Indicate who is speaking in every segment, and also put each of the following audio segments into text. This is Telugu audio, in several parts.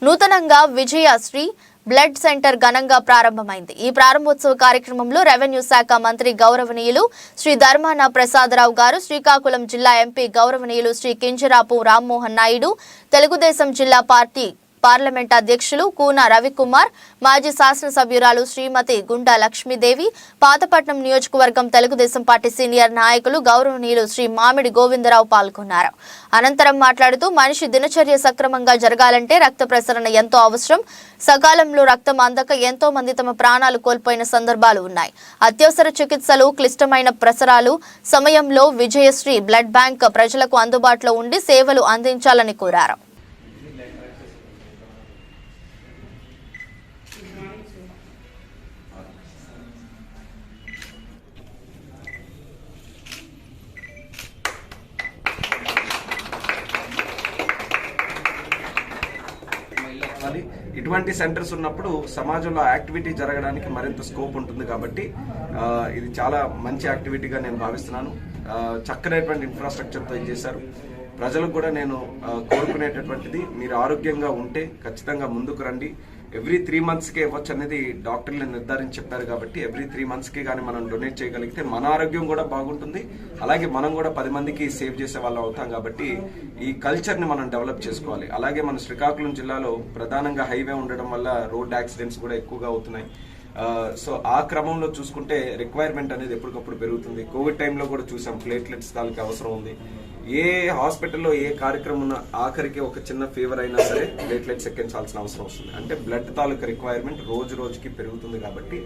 Speaker 1: నూతనంగా విజయశ్రీ బ్లడ్ సెంటర్ ఘనంగా ప్రారంభమైంది. ఈ ప్రారంభోత్సవ కార్యక్రమంలో రెవెన్యూ శాఖ మంత్రి గౌరవనీయులు శ్రీ ధర్మాన ప్రసాదరావు గారు, శ్రీకాకుళం జిల్లా ఎంపీ గౌరవనీయులు శ్రీ కింజరాపు రామ్మోహన్ నాయుడు, తెలుగుదేశం జిల్లా పార్లమెంట్ అధ్యక్షులు కూన రవికుమార్, మాజీ శాసనసభ్యురాలు శ్రీమతి గుండా లక్ష్మీదేవి, పాతపట్నం నియోజకవర్గం తెలుగుదేశం పార్టీ సీనియర్ నాయకులు గౌరవనీయులు శ్రీ మామిడి గోవిందరావు పాల్గొన్నారు. అనంతరం మాట్లాడుతూ మనిషి దినచర్య సక్రమంగా జరగాలంటే రక్త ప్రసరణ ఎంతో అవసరం. సకాలంలో రక్తం అందక ఎంతో మంది తమ ప్రాణాలు కోల్పోయిన సందర్భాలు ఉన్నాయి. అత్యవసర చికిత్సలు, క్లిష్టమైన ప్రసరాలు సమయంలో విజయశ్రీ బ్లడ్ బ్యాంక్ ప్రజలకు అందుబాటులో ఉండి సేవలు అందించాలని కోరారు.
Speaker 2: ఇటువంటి సెంటర్స్ ఉన్నప్పుడు సమాజంలో యాక్టివిటీ జరగడానికి మరింత స్కోప్ ఉంటుంది కాబట్టి ఇది చాలా మంచి యాక్టివిటీగా నేను భావిస్తున్నాను. చక్కనైనటువంటి ఇన్ఫ్రాస్ట్రక్చర్తో ఇది చేశారు. ప్రజలకు కూడా నేను కోరుకునేటటువంటిది, మీరు ఆరోగ్యంగా ఉంటే ఖచ్చితంగా ముందుకు రండి. ఎవ్రీ 3 monthsకే ఇవ్వచ్చు అనేది డాక్టర్లు నిర్ధారించి చెప్పారు కాబట్టి ఎవ్రీ 3 monthsకి కానీ మనం డొనేట్ చేయగలిగితే మన ఆరోగ్యం కూడా బాగుంటుంది. అలాగే మనం కూడా 10 మందికి సేవ్ చేసే వాళ్ళం అవుతాం. కాబట్టి ఈ కల్చర్ని మనం డెవలప్ చేసుకోవాలి. అలాగే మన శ్రీకాకుళం జిల్లాలో ప్రధానంగా హైవే ఉండడం వల్ల రోడ్ యాక్సిడెంట్స్ కూడా ఎక్కువగా అవుతున్నాయి. సో ఆ క్రమంలో చూసుకుంటే రిక్వైర్మెంట్ అనేది ఎప్పటికప్పుడు పెరుగుతుంది. కోవిడ్ టైంలో కూడా చూసాం ప్లేట్లెట్స్ తాలూకు అవసరం ఉంది. ఏ హాస్పిటల్లో ఏ కార్యక్రమం ఉన్నా ఆఖరికి ఒక చిన్న ఫీవర్ అయినా సరే ప్లేట్లెట్స్ ఎక్కించాల్సిన అవసరం వస్తుంది. అంటే బ్లడ్ తాలూకు రిక్వైర్మెంట్ రోజు రోజుకి పెరుగుతుంది కాబట్టి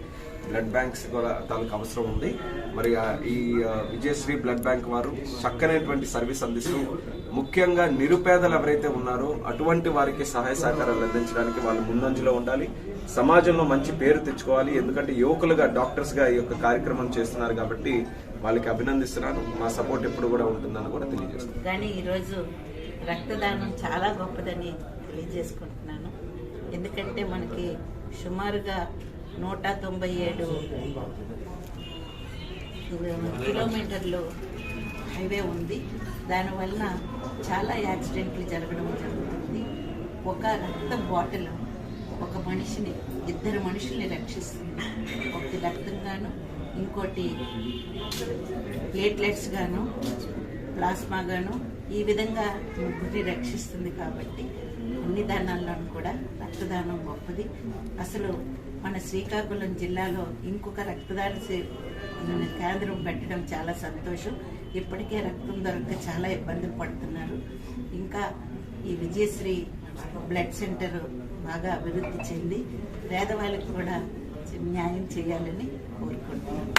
Speaker 2: బ్లడ్ బ్యాంక్స్ కూడా తాలూకు అవసరం ఉంది. మరి ఈ విజయశ్రీ బ్లడ్ బ్యాంక్ వారు చక్కనైనటువంటి సర్వీస్ అందిస్తూ ముఖ్యంగా నిరుపేదలు ఎవరైతే ఉన్నారో అటువంటి వారికి సహాయ సహకారాలు అందించడానికి వాళ్ళు ముందంజలో ఉండాలి. సమాజంలో మంచి పేరు తెచ్చుకోవాలి. ఎందుకంటే యువకులుగా డాక్టర్స్ గా ఈ యొక్క కార్యక్రమం చేస్తున్నారు కాబట్టి వాళ్ళకి అభినందిస్తున్నాను. మా సపోర్ట్ ఎప్పుడు కూడా ఉంటుందని కూడా తెలియజేస్తున్నాను.
Speaker 3: కానీ ఈరోజు రక్తదానం చాలా గొప్పదని తెలియజేసుకుంటున్నాను. ఎందుకంటే మనకి సుమారుగా 197 కిలోమీటర్లు హైవే ఉంది. దానివల్ల చాలా యాక్సిడెంట్లు జరగడం జరుగుతుంది. ఒక రక్త బాటిల్ ఒక మనిషిని, 2 మనుషుల్ని రక్షిస్తుంది. ఒకటి రక్తం గాను, ఇంకోటి ప్లేట్లెట్స్ గాను, ప్లాస్మా గాను, ఈ విధంగా ముగ్గురిని రక్షిస్తుంది. కాబట్టి అన్ని దానాల్లోనూ కూడా రక్తదానం గొప్పది. అసలు మన శ్రీకాకుళం జిల్లాలో ఇంకొక రక్తదాన కేంద్రం పెట్టడం చాలా సంతోషం. ఇప్పటికే రక్తం దొరక్క చాలా ఇబ్బందులు పడుతున్నారు. ఇంకా ఈ విజయశ్రీ బ్లడ్ సెంటర్ బాగా అభివృద్ధి చెంది పేదవాళ్ళకి కూడా న్యాయం చేయాలని కోరుకుంటున్నాను.